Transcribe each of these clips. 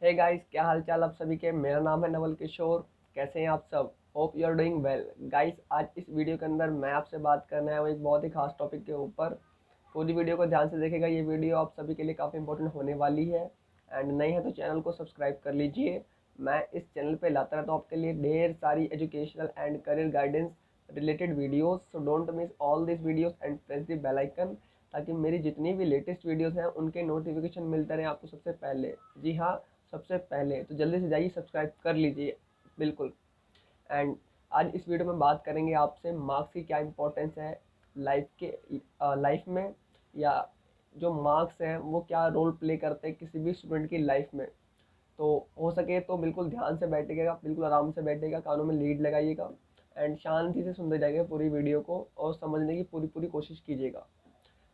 Hey guys, क्या हाल चाल आप सभी के। मेरा नाम है नवल किशोर। कैसे हैं आप सब? Hope you are doing well. Guys, आज इस वीडियो के अंदर मैं आपसे बात करने आया हूँ एक बहुत ही खास टॉपिक के ऊपर। पूरी वीडियो को ध्यान से देखेगा, ये वीडियो आप सभी के लिए काफ़ी इंपॉर्टेंट होने वाली है। एंड नए हैं तो चैनल को सब्सक्राइब कर लीजिए। मैं इस चैनल पे लाता रहता हूँ आपके लिए ढेर सारी educational and career guidance related videos. So don't miss all this videos and press the bell icon, ताकि मेरी जितनी भी लेटेस्ट वीडियोस हैं उनके नोटिफिकेशन मिलते रहे आपको सबसे पहले। जी हाँ, सबसे पहले तो जल्दी से जाइए सब्सक्राइब कर लीजिए, बिल्कुल। एंड आज इस वीडियो में बात करेंगे आपसे मार्क्स की क्या इंपॉर्टेंस है लाइफ में, या जो मार्क्स हैं वो क्या रोल प्ले करते हैं किसी भी स्टूडेंट की लाइफ में। तो हो सके तो बिल्कुल ध्यान से बैठिएगा, बिल्कुल आराम से बैठिएगा, कानों में लीड लगाइएगा एंड शांति से सुनते जाइएगा पूरी वीडियो को और समझने की पूरी पूरी कोशिश कीजिएगा।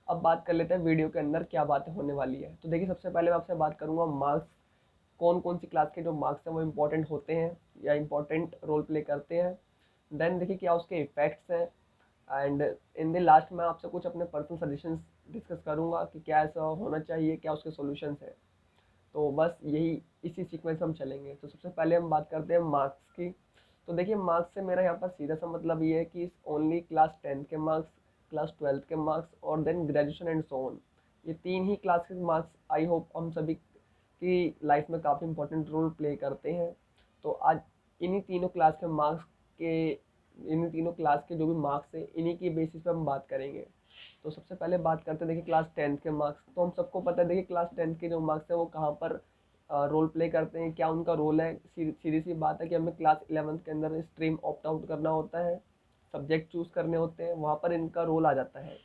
अब बात कर लेते हैं वीडियो के अंदर क्या बातें होने वाली है। तो देखिए, सबसे पहले मैं आपसे बात करूंगा मार्क्स, कौन कौन सी क्लास के जो मार्क्स हैं वो इम्पोर्टेंट होते हैं या इम्पोर्टेंट रोल प्ले करते हैं। देन देखिए क्या उसके इफेक्ट्स हैं। एंड इन द लास्ट मैं आपसे कुछ अपने पर्सनल सजेशंस डिस्कस करूंगा कि क्या ऐसा होना चाहिए, क्या उसके सॉल्यूशंस हैं। तो बस यही इसी सीक्वेंस में हम चलेंगे। तो सबसे पहले हम बात करते हैं मार्क्स की। तो देखिए, मार्क्स से मेरा यहाँ पर सीधा सा मतलब ये है कि ओनली क्लास 10 के मार्क्स, क्लास 12 के मार्क्स और then graduation and so on, ये तीन ही क्लास के मार्क्स आई होप हम सभी की लाइफ में काफ़ी इंपॉर्टेंट रोल प्ले करते हैं। तो आज इन्हीं तीनों क्लास के मार्क्स के इन्हीं तीनों क्लास के जो भी मार्क्स हैं इन्हीं की बेसिस पे हम बात करेंगे। तो सबसे पहले बात करते हैं देखिए क्लास 10 के मार्क्स। तो हम सबको पता है देखिए क्लास 10 के जो मार्क्स हैं वो कहाँ पर रोल प्ले करते हैं, क्या उनका रोल है। सीधी सी बात है कि हमें क्लास 11th के अंदर स्ट्रीम ऑप्ट आउट करना होता है, सब्जेक्ट चूज करने होते हैं, वहाँ पर इनका रोल आ जाता है।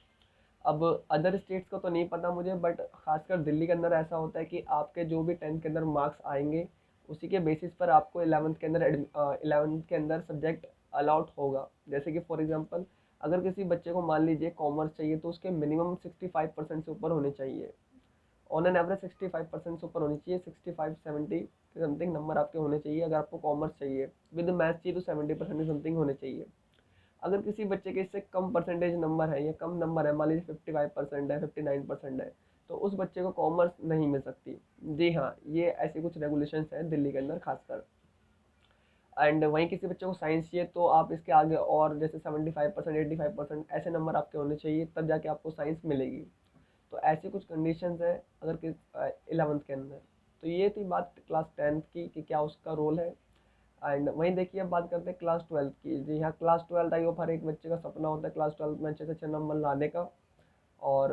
अब अदर स्टेट्स को तो नहीं पता मुझे, बट खासकर दिल्ली के अंदर ऐसा होता है कि आपके जो भी 10th के अंदर मार्क्स आएंगे उसी के बेसिस पर आपको 11th के अंदर सब्जेक्ट अलाउट होगा। जैसे कि फॉर एग्जांपल, अगर किसी बच्चे को मान लीजिए कॉमर्स चाहिए तो उसके मिनिमम 65% से ऊपर होने चाहिए। ऑन एन एवरेज 65% से ऊपर होनी चाहिए, 65-70 के समथिंग नंबर आपके होने चाहिए। अगर आपको कॉमर्स चाहिए विद मैथ्स चाहिए तो 70% के समथिंग होने चाहिए। अगर किसी बच्चे के इससे कम परसेंटेज नंबर है या कम नंबर है, मान लीजिए 55% है, 59% है, तो उस बच्चे को कॉमर्स नहीं मिल सकती। जी हाँ, ये ऐसी कुछ रेगुलेशंस हैं दिल्ली के अंदर खासकर। एंड वहीं किसी बच्चे को साइंस चाहिए तो आप इसके आगे और जैसे 75%, 85% ऐसे नंबर आपके होने चाहिए, तब जाके आपको साइंस मिलेगी। तो ऐसी कुछ कंडीशंस हैं अगर किस 11th के अंदर। तो ये थी बात क्लास 10th की कि क्या उसका रोल है। एंड वहीं देखिए अब बात करते हैं क्लास 12th की। जी हाँ, क्लास 12th आई होप हर एक बच्चे का सपना होता है क्लास 12th में अच्छे से अच्छे नंबर लाने का। और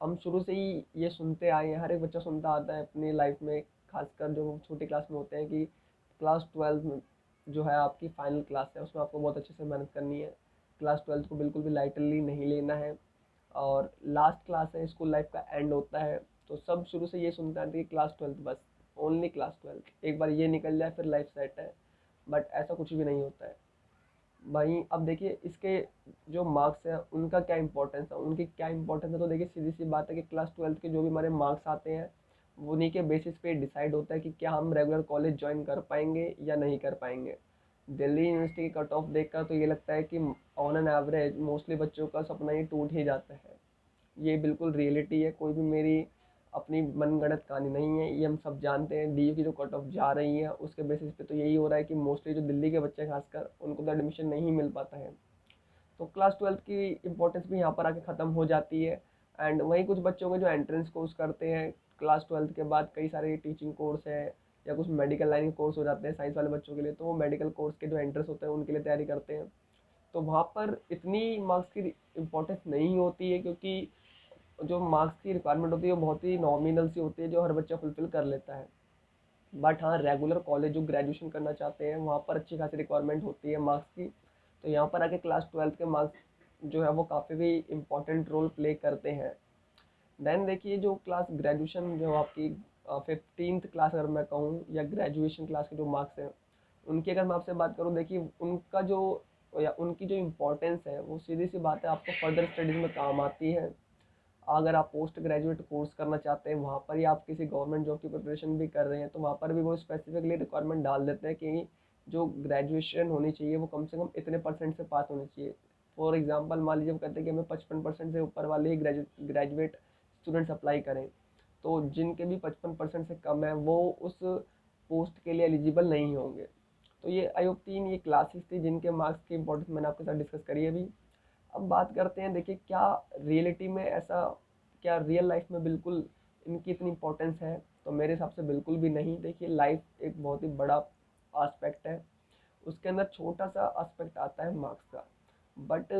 हम शुरू से ही ये सुनते आए हैं, हर एक बच्चा सुनता आता है अपनी लाइफ में, खासकर जो छोटी क्लास में होते हैं, कि क्लास 12th में जो है आपकी फाइनल क्लास है, उसमें आपको बहुत अच्छे से मेहनत करनी है। क्लास 12th को बिल्कुल भी लाइटली नहीं लेना है। और लास्ट क्लास है, स्कूल लाइफ का एंड होता है। तो सब शुरू से ये सुनते आते हैं कि क्लास 12th बस, ओनली क्लास 12th, एक बार ये निकल जाए फिर लाइफ सेट है। बट ऐसा कुछ भी नहीं होता है भाई। अब देखिए इसके जो मार्क्स हैं उनका क्या इंपॉर्टेंस है, उनकी क्या इंपॉर्टेंस है। तो देखिए सीधी सी बात है कि क्लास 12th के जो भी हमारे मार्क्स आते हैं वो उन्हीं के बेसिस पे डिसाइड होता है कि क्या हम रेगुलर कॉलेज ज्वाइन कर पाएंगे या नहीं कर पाएंगे। दिल्ली यूनिवर्सिटी की कट ऑफ देखकर तो ये लगता है कि ऑन एन एवरेज मोस्टली बच्चों का सपना ये टूट ही जाता है। ये बिल्कुल रियलिटी है, कोई भी मेरी अपनी मनगढ़ंत कहानी नहीं है, ये हम सब जानते हैं। डीयू की जो कट ऑफ जा रही है उसके बेसिस पे तो यही हो रहा है कि मोस्टली जो दिल्ली के बच्चे हैं खासकर उनको तो एडमिशन नहीं मिल पाता है। तो क्लास 12th की इंपॉर्टेंस भी यहाँ पर आके ख़त्म हो जाती है। एंड वहीं कुछ बच्चों के जो एंट्रेंस कोर्स करते हैं क्लास 12th के बाद, कई सारे टीचिंग कोर्स है या कुछ मेडिकल लाइन के कोर्स हो जाते हैं साइंस वाले बच्चों के लिए, तो वो मेडिकल कोर्स के जो एंट्रेंस होते हैं उनके लिए तैयारी करते हैं। तो वहाँ पर इतनी मार्क्स की इंपॉर्टेंस नहीं होती है, क्योंकि जो मार्क्स की रिक्वायरमेंट होती है वो बहुत ही नॉमिनल सी होती है, जो हर बच्चा फुलफिल कर लेता है। बट हाँ, रेगुलर कॉलेज जो ग्रेजुएशन करना चाहते हैं वहाँ पर अच्छी खासी रिक्वायरमेंट होती है मार्क्स की। तो यहाँ पर आके क्लास 12th के मार्क्स जो है वो काफ़ी भी इम्पोर्टेंट रोल प्ले करते हैं। देन देखिए जो क्लास ग्रेजुएशन जो आपकी 15th क्लास अगर मैं कहूँ या ग्रेजुएशन क्लास के जो मार्क्स हैं उनकी अगर मैं आपसे बात करूँ, देखिए उनका जो या उनकी जो इम्पोर्टेंस है वो सीधी सी बात है आपको फर्दर स्टडीज़ में काम आती है। अगर आप पोस्ट ग्रेजुएट कोर्स करना चाहते हैं वहाँ पर, या आप किसी गवर्नमेंट जॉब की प्रिपरेशन भी कर रहे हैं, तो वहाँ पर भी वो स्पेसिफिकली रिक्वायरमेंट डाल देते हैं कि जो ग्रेजुएशन होनी चाहिए वो कम से कम इतने परसेंट से पास होनी चाहिए। फॉर एग्जांपल मान लीजिए वो कहते हैं कि हमें 55% से ऊपर वाले ही ग्रेजुएट स्टूडेंट्स अप्लाई करें। तो जिनके भी 55% से कम है वो उस पोस्ट के लिए एलिजिबल नहीं होंगे। तो ये आई होप 3 ये क्लासेस थी जिनके मार्क्स की इंपॉर्टेंस मैंने आपके साथ डिस्कस करी है अभी। अब बात करते हैं, देखिए क्या रियलिटी में ऐसा, क्या रियल लाइफ में बिल्कुल इनकी इतनी इंपॉर्टेंस है? तो मेरे हिसाब से बिल्कुल भी नहीं। देखिए लाइफ एक बहुत ही बड़ा आस्पेक्ट है, उसके अंदर छोटा सा एस्पेक्ट आता है मार्क्स का। बट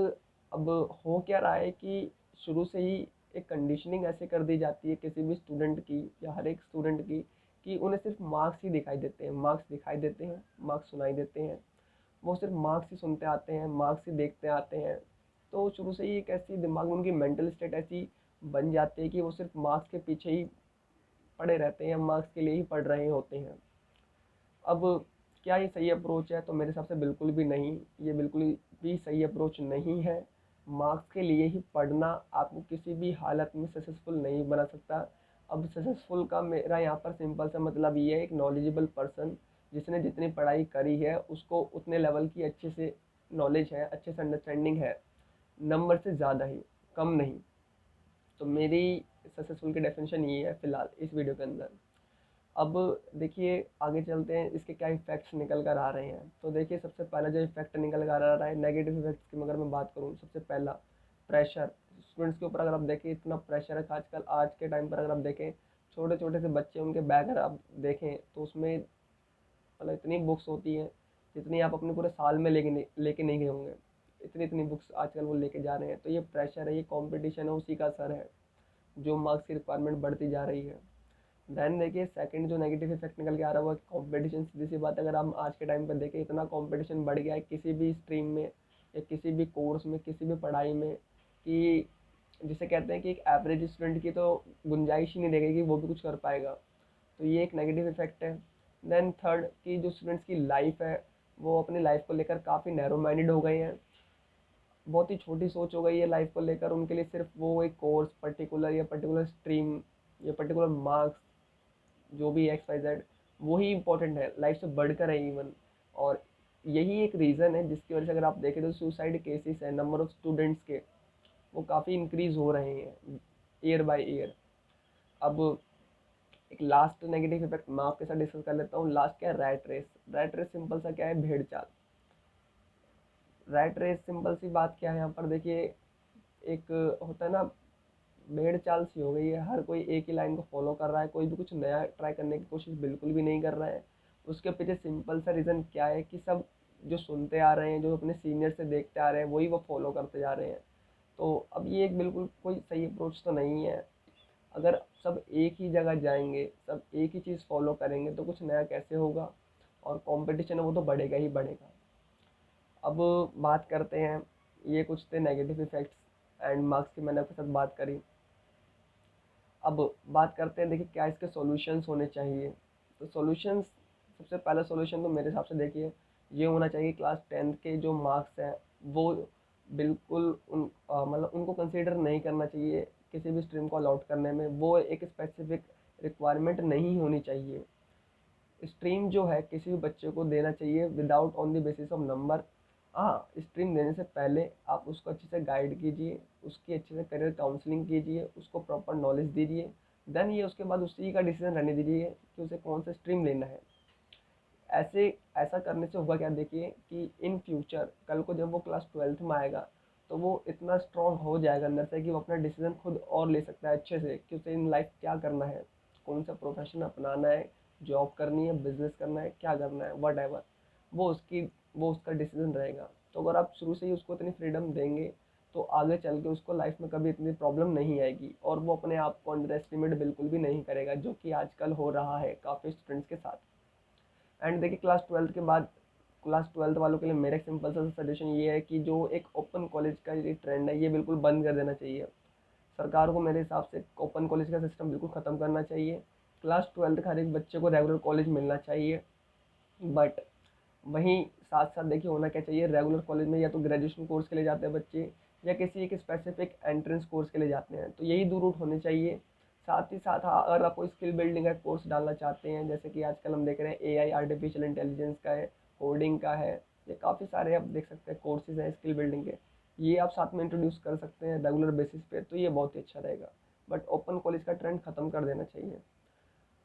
अब हो क्या रहा है कि शुरू से ही एक कंडीशनिंग ऐसे कर दी जाती है किसी भी स्टूडेंट की या हर एक स्टूडेंट की कि उन्हें सिर्फ मार्क्स ही दिखाई देते हैं, मार्क्स दिखाई देते हैं, मार्क्स सुनाई देते हैं। वो सिर्फ मार्क्स ही सुनते आते हैं, मार्क्स ही देखते आते हैं। तो शुरू से ही एक ऐसी दिमाग में उनकी मेंटल स्टेट ऐसी बन जाती है कि वो सिर्फ मार्क्स के पीछे ही पड़े रहते हैं, मार्क्स के लिए ही पढ़ रहे होते हैं। अब क्या ये सही अप्रोच है? तो मेरे हिसाब से बिल्कुल भी नहीं, ये बिल्कुल भी सही अप्रोच नहीं है। मार्क्स के लिए ही पढ़ना आपको किसी भी हालत में सक्सेसफुल नहीं बना सकता। अब सक्सेसफुल का मेरा यहाँ पर सिंपल सा मतलब ये है, एक नॉलेजेबल पर्सन जिसने जितनी पढ़ाई करी है उसको उतने लेवल की अच्छे से नॉलेज है, अच्छे से अंडरस्टैंडिंग है, नंबर से ज़्यादा ही, कम नहीं। तो मेरी सक्सेसफुल की डेफिनेशन ये है फिलहाल इस वीडियो के अंदर। अब देखिए आगे चलते हैं, इसके क्या इफेक्ट्स निकल कर आ रहे हैं। तो देखिए सबसे पहला जो इफेक्ट निकल कर आ रहा है नेगेटिव इफेक्ट्स की अगर मैं बात करूँ, सबसे पहला प्रेशर। स्टूडेंट्स के ऊपर अगर आप देखें इतना प्रेशर है आजकल, आज के टाइम पर अगर आप देखें छोटे छोटे से बच्चे, उनके बैग अगर आप देखें तो उसमें मतलब इतनी बुक्स होती हैं जितनी आप अपने पूरे साल में लेके नहीं गए होंगे, इतनी इतनी बुक्स आजकल वो लेके जा रहे हैं। तो ये प्रेशर है, ये कंपटीशन है, उसी का असर है जो मार्क्स की रिक्वायरमेंट बढ़ती जा रही है। देन देखिए सेकंड जो नेगेटिव इफेक्ट निकल के आ रहा है वो कंपटीशन। सीधी सी बात है, अगर हम आज के टाइम पर देखें इतना कंपटीशन बढ़ गया है किसी भी स्ट्रीम में या किसी भी कोर्स में, किसी भी पढ़ाई में, कि जिसे कहते हैं कि एक एवरेज स्टूडेंट की तो गुंजाइश ही नहीं रहेगी कि वो भी कुछ कर पाएगा। तो ये एक नेगेटिव इफेक्ट है। देन थर्ड कि जो स्टूडेंट्स की लाइफ है वो अपनी लाइफ को लेकर काफ़ी नैरो माइंडेड हो गए हैं, बहुत ही छोटी सोच हो गई है लाइफ को लेकर। उनके लिए सिर्फ वो एक कोर्स पर्टिकुलर या पर्टिकुलर स्ट्रीम या पर्टिकुलर मार्क्स, जो भी एक्स वाई जेड, वही इंपॉर्टेंट है, लाइफ से बढ़कर है इवन। और यही एक रीज़न है जिसकी वजह से अगर आप देखें तो सुसाइड केसेस है, नंबर ऑफ स्टूडेंट्स के वो काफ़ी इंक्रीज हो रहे हैं ईयर बाय ईयर। अब एक लास्ट नेगेटिव इफेक्ट मैं आपके साथ डिस्कस कर लेता हूँ। लास्ट क्या है? Rat race. Rat race simple सा क्या है? भेड़ चाल। रैट रेस सिंपल सी बात क्या है यहाँ पर देखिए, एक होता है ना, भेड़ चाल सी हो गई है, हर कोई एक ही लाइन को फॉलो कर रहा है, कोई भी कुछ नया ट्राई करने की कोशिश बिल्कुल भी नहीं कर रहा है। उसके पीछे सिंपल सा रीज़न क्या है कि सब जो सुनते आ रहे हैं, जो अपने सीनियर से देखते आ रहे हैं, वही वो फॉलो करते जा रहे हैं। तो अब ये एक बिल्कुल कोई सही अप्रोच तो नहीं है। अगर सब एक ही जगह जाएंगे, सब एक ही चीज़ फॉलो करेंगे तो कुछ नया कैसे होगा? और कंपटीशन है वो तो बढ़ेगा ही बढ़ेगा। अब बात करते हैं, ये कुछ थे नेगेटिव इफेक्ट्स एंड मार्क्स की मैंने आपके साथ बात करी। अब बात करते हैं देखिए क्या इसके सॉल्यूशंस होने चाहिए। तो सॉल्यूशंस, सबसे पहला सॉल्यूशन तो मेरे हिसाब से देखिए ये होना चाहिए, क्लास 10th के जो मार्क्स हैं वो बिल्कुल मतलब उनको कंसीडर नहीं करना चाहिए किसी भी स्ट्रीम को अलॉट करने में। वो एक स्पेसिफिक रिक्वायरमेंट नहीं होनी चाहिए। स्ट्रीम जो है किसी भी बच्चे को देना चाहिए without on the basis of number. हाँ, स्ट्रीम देने से पहले आप उसको अच्छे से गाइड कीजिए, उसकी अच्छे से करियर काउंसलिंग कीजिए, उसको प्रॉपर नॉलेज दीजिए। देन ये उसके बाद उसी का डिसीजन रहने दीजिए कि उसे कौन सा स्ट्रीम लेना है। ऐसे ऐसा करने से होगा क्या देखिए कि इन फ्यूचर कल को जब वो क्लास 12th में आएगा तो वो इतना स्ट्रांग हो जाएगा अंदर से कि वो अपना डिसीजन खुद और ले सकता है अच्छे से कि उसे इन लाइफ क्या करना है, कौन सा प्रोफेशन अपनाना है, जॉब करनी है, बिजनेस करना है, क्या करना है, वट एवर, वो उसका डिसीजन रहेगा। तो अगर आप शुरू से ही उसको इतनी फ्रीडम देंगे तो आगे चल के उसको लाइफ में कभी इतनी प्रॉब्लम नहीं आएगी और वो अपने आप को अंडर एस्टिमेट बिल्कुल भी नहीं करेगा, जो कि आजकल हो रहा है काफ़ी स्टूडेंट्स के साथ। एंड देखिए क्लास 12th के बाद, क्लास 12th वालों के लिए मेरा एक सिंपल सा सजेशन ये है कि जो एक ओपन कॉलेज का ये ट्रेंड है ये बिल्कुल बंद कर देना चाहिए। सरकार को मेरे हिसाब से ओपन कॉलेज का सिस्टम बिल्कुल ख़त्म करना चाहिए। क्लास 12th का हर एक बच्चे को रेगुलर कॉलेज मिलना चाहिए। बट वहीं साथ साथ देखिए होना क्या चाहिए, रेगुलर कॉलेज में या तो ग्रेजुएशन कोर्स के लिए जाते हैं बच्चे या किसी एक स्पेसिफिक एंट्रेंस कोर्स के लिए जाते हैं, तो यही दो रूट होने चाहिए। साथ ही साथ हाँ, अगर आप कोई स्किल बिल्डिंग का कोर्स डालना चाहते हैं, जैसे कि आजकल हम देख रहे हैं एआई आर्टिफिशियल इंटेलिजेंस का है, कोडिंग का है, ये काफ़ी सारे आप देख सकते हैं कोर्सेज हैं स्किल बिल्डिंग के, ये आप साथ में इंट्रोड्यूस कर सकते हैं रेगुलर बेसिस पे, तो ये बहुत ही अच्छा रहेगा। बट ओपन कॉलेज का ट्रेंड ख़त्म कर देना चाहिए।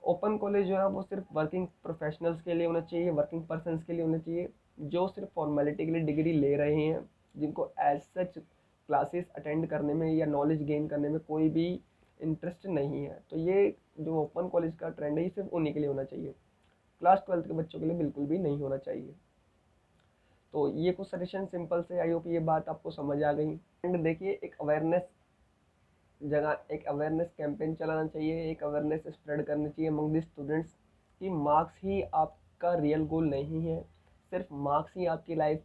ओपन कॉलेज जो है वो सिर्फ वर्किंग प्रोफेशनल्स के लिए होना चाहिए, वर्किंग पर्सनस के लिए होना चाहिए, जो सिर्फ फॉर्मेलिटी के लिए डिग्री ले रहे हैं, जिनको एज सच क्लासेस अटेंड करने में या नॉलेज गेन करने में कोई भी इंटरेस्ट नहीं है। तो ये जो ओपन कॉलेज का ट्रेंड है ये सिर्फ उन्हीं के लिए होना चाहिए, क्लास 12th के बच्चों के लिए बिल्कुल भी नहीं होना चाहिए। तो ये कुछ सजेशन सिंपल से, आई होप ये बात आपको समझ आ गई। एंड देखिए, एक अवेयरनेस कैंपेन चलाना चाहिए, एक अवेयरनेस स्प्रेड करनी चाहिए अमंग द स्टूडेंट्स कि मार्क्स ही आपका रियल गोल नहीं है, सिर्फ मार्क्स ही आपकी लाइफ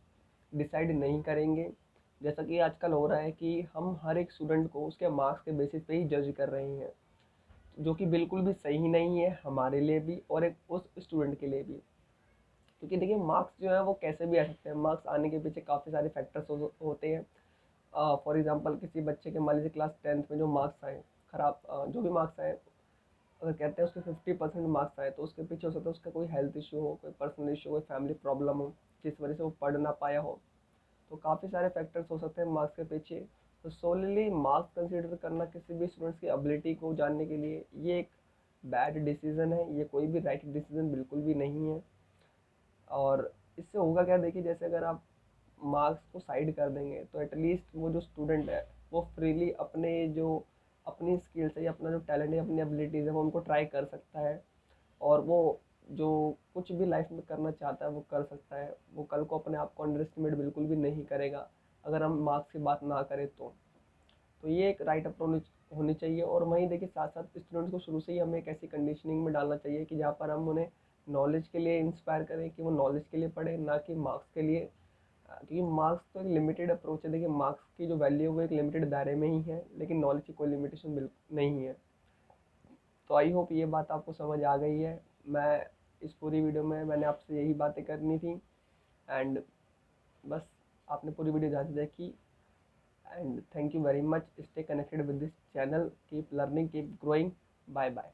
डिसाइड नहीं करेंगे। जैसा कि आजकल हो रहा है कि हम हर एक स्टूडेंट को उसके मार्क्स के बेसिस पे ही जज कर रहे हैं, जो कि बिल्कुल भी सही नहीं है हमारे लिए भी और एक उस स्टूडेंट के लिए भी। क्योंकि देखिए, मार्क्स जो है वो कैसे भी आ सकते हैं, मार्क्स आने के पीछे काफ़ी सारे फैक्टर्स होते हैं। फॉर एग्जांपल, किसी बच्चे के मान लीजिए क्लास 10th में जो मार्क्स आए, खराब जो भी मार्क्स आए, अगर कहते हैं उसके 50% मार्क्स आए, तो उसके पीछे हो सकता है उसका कोई हेल्थ इशू हो, कोई पर्सनल इशू, कोई फैमिली प्रॉब्लम हो, जिस वजह से वो पढ़ ना पाया हो। तो काफ़ी सारे फैक्टर्स हो सकते हैं मार्क्स के पीछे। तो सोलली मार्क्स कंसीडर करना किसी भी स्टूडेंट्स की एबिलिटी को जानने के लिए ये एक बैड डिसीज़न है, ये कोई भी राइट डिसीज़न बिल्कुल भी नहीं है। और इससे होगा क्या, देखिए, जैसे अगर आप मार्क्स को साइड कर देंगे तो एटलीस्ट वो जो स्टूडेंट है वो फ्रीली अपनी स्किल्स है या अपना जो टैलेंट है, अपनी एबिलिटीज़ है, वो उनको ट्राई कर सकता है। और वो जो कुछ भी लाइफ में करना चाहता है वो कर सकता है। वो कल को अपने आप को अंडर एस्टिमेट बिल्कुल भी नहीं करेगा अगर हम मार्क्स की बात ना करें तो ये एक राइट अप्रोच होनी चाहिए। और वहीं देखिए, साथ साथ स्टूडेंट्स को शुरू से ही हमें एक ऐसी कंडीशनिंग में डालना चाहिए कि जहाँ पर हम उन्हें नॉलेज के लिए इंस्पायर करें कि वो नॉलेज के लिए पढ़े, ना कि मार्क्स के लिए। क्योंकि मार्क्स तो एक लिमिटेड अप्रोच है। देखिए, मार्क्स की जो वैल्यू है वो एक लिमिटेड दायरे में ही है, लेकिन नॉलेज की कोई लिमिटेशन बिल्कुल नहीं है। तो आई होप ये बात आपको समझ आ गई है। मैं इस पूरी वीडियो में मैंने आपसे यही बातें करनी थी। एंड बस, आपने पूरी वीडियो ध्यान से देखी। And thank you very much. Stay connected with this channel, keep learning, keep growing. Bye bye.